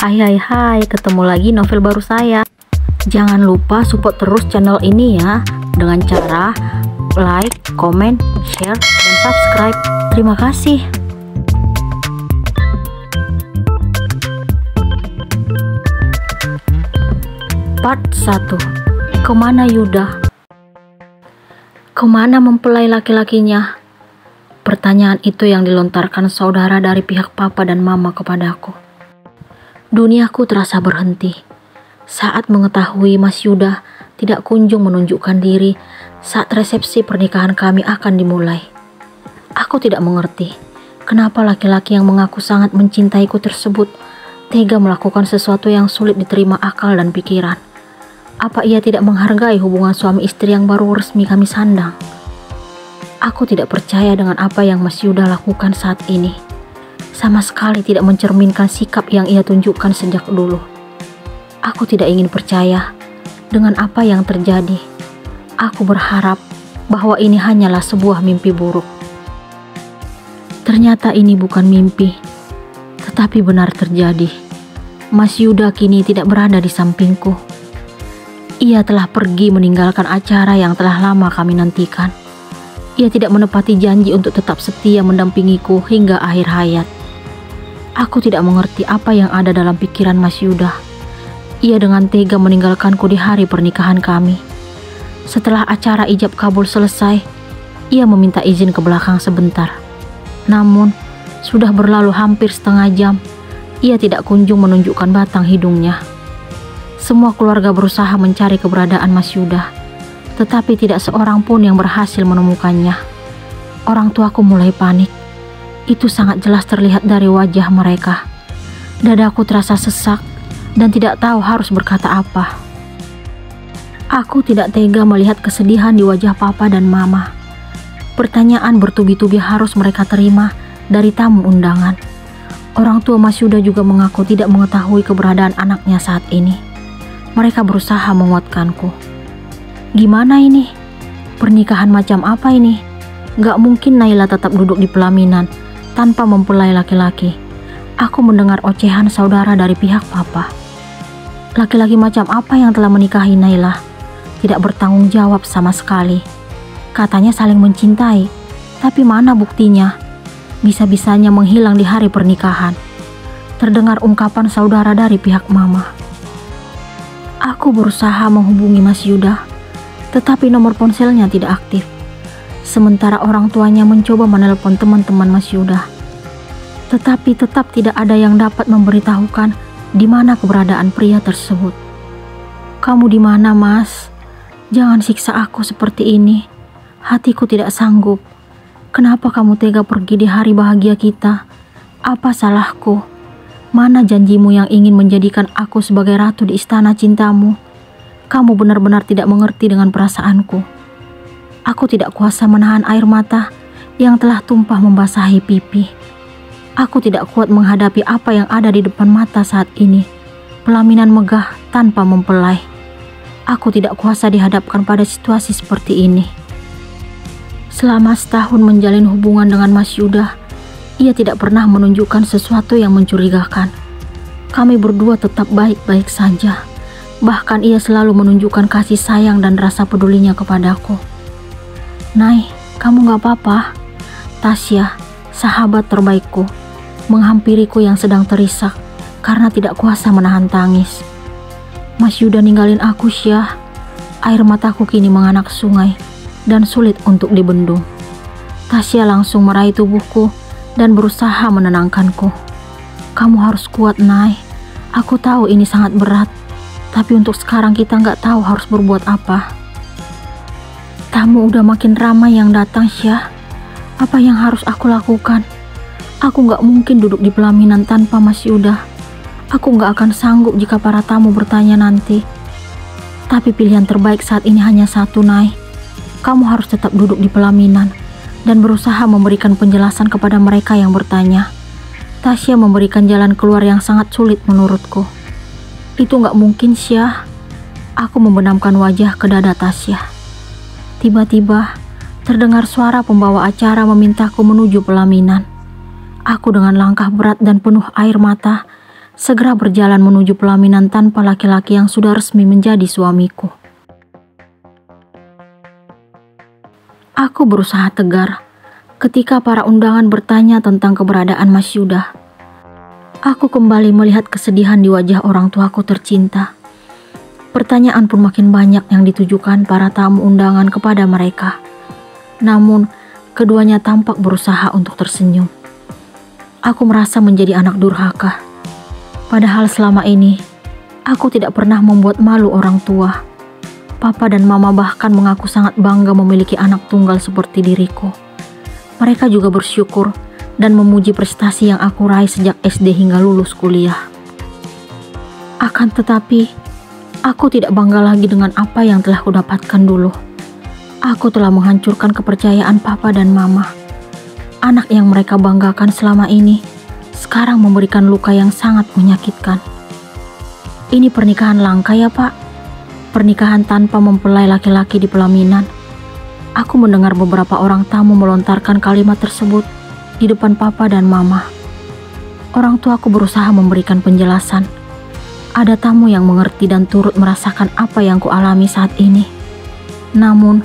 Hai hai hai, ketemu lagi novel baru saya. Jangan lupa support terus channel ini ya, dengan cara like, comment, share, dan subscribe. Terima kasih. Part 1. Kemana Yuda? Kemana mempelai laki-lakinya? Pertanyaan itu yang dilontarkan saudara dari pihak papa dan mama kepadaku. Duniaku terasa berhenti saat mengetahui Mas Yuda tidak kunjung menunjukkan diri saat resepsi pernikahan kami akan dimulai. Aku tidak mengerti kenapa laki-laki yang mengaku sangat mencintaiku tersebut tega melakukan sesuatu yang sulit diterima akal dan pikiran. Apa ia tidak menghargai hubungan suami istri yang baru resmi kami sandang? Aku tidak percaya dengan apa yang Mas Yuda lakukan saat ini. Sama sekali tidak mencerminkan sikap yang ia tunjukkan sejak dulu. Aku tidak ingin percaya dengan apa yang terjadi. Aku berharap bahwa ini hanyalah sebuah mimpi buruk. Ternyata ini bukan mimpi, tetapi benar terjadi. Mas Yuda kini tidak berada di sampingku. Ia telah pergi meninggalkan acara yang telah lama kami nantikan. Ia tidak menepati janji untuk tetap setia mendampingiku hingga akhir hayat. Aku tidak mengerti apa yang ada dalam pikiran Mas Yuda. Ia dengan tega meninggalkanku di hari pernikahan kami. Setelah acara ijab kabul selesai, ia meminta izin ke belakang sebentar. Namun, sudah berlalu hampir setengah jam, ia tidak kunjung menunjukkan batang hidungnya. Semua keluarga berusaha mencari keberadaan Mas Yuda, tetapi tidak seorang pun yang berhasil menemukannya. Orang tuaku mulai panik. Itu sangat jelas terlihat dari wajah mereka. Dadaku terasa sesak dan tidak tahu harus berkata apa. Aku tidak tega melihat kesedihan di wajah papa dan mama. Pertanyaan bertubi-tubi harus mereka terima dari tamu undangan. Orang tua Mas Yuda juga mengaku tidak mengetahui keberadaan anaknya saat ini. Mereka berusaha menguatkanku. Gimana ini? Pernikahan macam apa ini? Gak mungkin Naila tetap duduk di pelaminan tanpa mempelai laki-laki. Aku mendengar ocehan saudara dari pihak papa. Laki-laki macam apa yang telah menikahi Naila? Tidak bertanggung jawab sama sekali. Katanya saling mencintai, tapi mana buktinya? Bisa-bisanya menghilang di hari pernikahan. Terdengar ungkapan saudara dari pihak mama. Aku berusaha menghubungi Mas Yuda, tetapi nomor ponselnya tidak aktif. Sementara orang tuanya mencoba menelpon teman-teman Mas Yuda, tetapi tetap tidak ada yang dapat memberitahukan di mana keberadaan pria tersebut. Kamu di mana, Mas? Jangan siksa aku seperti ini. Hatiku tidak sanggup. Kenapa kamu tega pergi di hari bahagia kita? Apa salahku? Mana janjimu yang ingin menjadikan aku sebagai ratu di istana cintamu? Kamu benar-benar tidak mengerti dengan perasaanku. Aku tidak kuasa menahan air mata yang telah tumpah membasahi pipi. Aku tidak kuat menghadapi apa yang ada di depan mata saat ini. Pelaminan megah tanpa mempelai. Aku tidak kuasa dihadapkan pada situasi seperti ini. Selama setahun menjalin hubungan dengan Mas Yuda, ia tidak pernah menunjukkan sesuatu yang mencurigakan. Kami berdua tetap baik-baik saja. Bahkan ia selalu menunjukkan kasih sayang dan rasa pedulinya kepadaku. Nay, kamu gak apa-apa? Tasya, sahabat terbaikku, menghampiriku yang sedang terisak karena tidak kuasa menahan tangis. Mas Yuda ninggalin aku, Syah. Air mataku kini menganak sungai dan sulit untuk dibendung. Tasya langsung meraih tubuhku dan berusaha menenangkanku. Kamu harus kuat, Nay. Aku tahu ini sangat berat. Tapi untuk sekarang kita nggak tahu harus berbuat apa. Tamu udah makin ramai yang datang, Syah. Apa yang harus aku lakukan? Aku nggak mungkin duduk di pelaminan tanpa Mas Yuda. Aku nggak akan sanggup jika para tamu bertanya nanti. Tapi pilihan terbaik saat ini hanya satu, Nay. Kamu harus tetap duduk di pelaminan dan berusaha memberikan penjelasan kepada mereka yang bertanya. Tasya memberikan jalan keluar yang sangat sulit menurutku. Itu gak mungkin, Syah. Aku membenamkan wajah ke dada Tasya. Tiba-tiba terdengar suara pembawa acara memintaku menuju pelaminan. Aku dengan langkah berat dan penuh air mata segera berjalan menuju pelaminan tanpa laki-laki yang sudah resmi menjadi suamiku. Aku berusaha tegar ketika para undangan bertanya tentang keberadaan Mas Yuda. Aku kembali melihat kesedihan di wajah orang tuaku tercinta. Pertanyaan pun makin banyak yang ditujukan para tamu undangan kepada mereka. Namun, keduanya tampak berusaha untuk tersenyum. Aku merasa menjadi anak durhaka. Padahal selama ini, aku tidak pernah membuat malu orang tua. Papa dan mama bahkan mengaku sangat bangga memiliki anak tunggal seperti diriku. Mereka juga bersyukur dan memuji prestasi yang aku raih sejak SD hingga lulus kuliah. Akan tetapi, aku tidak bangga lagi dengan apa yang telah kudapatkan dulu. Aku telah menghancurkan kepercayaan papa dan mama. Anak yang mereka banggakan selama ini sekarang memberikan luka yang sangat menyakitkan. Ini pernikahan langka ya, Pak? Pernikahan tanpa mempelai laki-laki di pelaminan. Aku mendengar beberapa orang tamu melontarkan kalimat tersebut di depan papa dan mama. Orang tuaku berusaha memberikan penjelasan. Ada tamu yang mengerti dan turut merasakan apa yang kualami saat ini. Namun,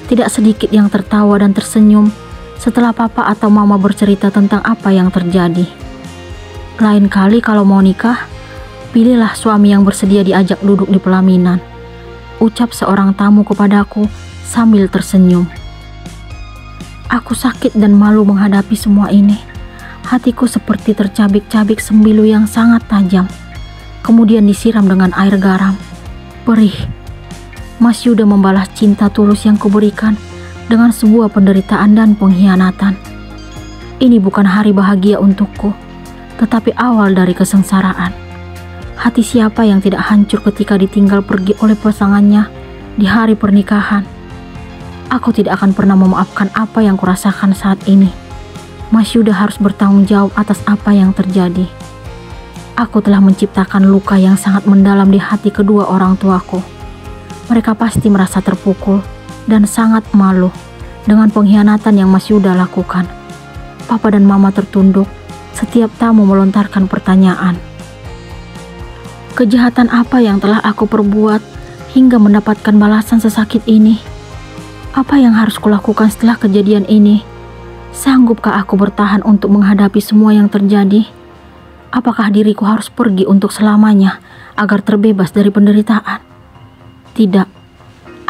tidak sedikit yang tertawa dan tersenyum setelah papa atau mama bercerita tentang apa yang terjadi. Lain kali kalau mau nikah, pilihlah suami yang bersedia diajak duduk di pelaminan, ucap seorang tamu kepadaku sambil tersenyum. Aku sakit dan malu menghadapi semua ini. Hatiku seperti tercabik-cabik sembilu yang sangat tajam, kemudian disiram dengan air garam. Perih. Mas Yuda membalas cinta tulus yang kuberikan dengan sebuah penderitaan dan pengkhianatan. Ini bukan hari bahagia untukku, tetapi awal dari kesengsaraan. Hati siapa yang tidak hancur ketika ditinggal pergi oleh pasangannya di hari pernikahan? Aku tidak akan pernah memaafkan apa yang kurasakan saat ini. Mas Yuda harus bertanggung jawab atas apa yang terjadi. Aku telah menciptakan luka yang sangat mendalam di hati kedua orang tuaku. Mereka pasti merasa terpukul dan sangat malu dengan pengkhianatan yang Mas Yuda lakukan. Papa dan mama tertunduk setiap tamu melontarkan pertanyaan. Kejahatan apa yang telah aku perbuat hingga mendapatkan balasan sesakit ini? Apa yang harus kulakukan setelah kejadian ini? Sanggupkah aku bertahan untuk menghadapi semua yang terjadi? Apakah diriku harus pergi untuk selamanya agar terbebas dari penderitaan? Tidak,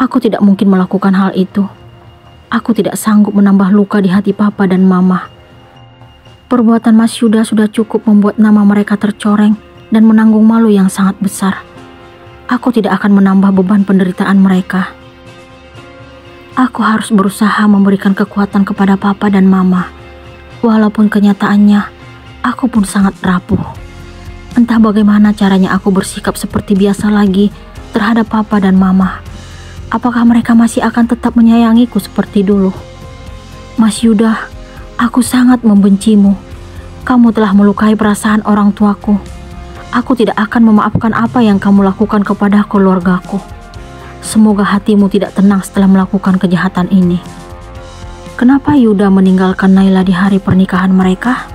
aku tidak mungkin melakukan hal itu. Aku tidak sanggup menambah luka di hati papa dan mama. Perbuatan Mas Yuda sudah cukup membuat nama mereka tercoreng dan menanggung malu yang sangat besar. Aku tidak akan menambah beban penderitaan mereka. Aku harus berusaha memberikan kekuatan kepada papa dan mama. Walaupun kenyataannya, aku pun sangat rapuh. Entah bagaimana caranya aku bersikap seperti biasa lagi terhadap papa dan mama. Apakah mereka masih akan tetap menyayangiku seperti dulu? Mas Yuda, aku sangat membencimu. Kamu telah melukai perasaan orang tuaku. Aku tidak akan memaafkan apa yang kamu lakukan kepada keluargaku. Semoga hatimu tidak tenang setelah melakukan kejahatan ini. Kenapa Yuda meninggalkan Naila di hari pernikahan mereka?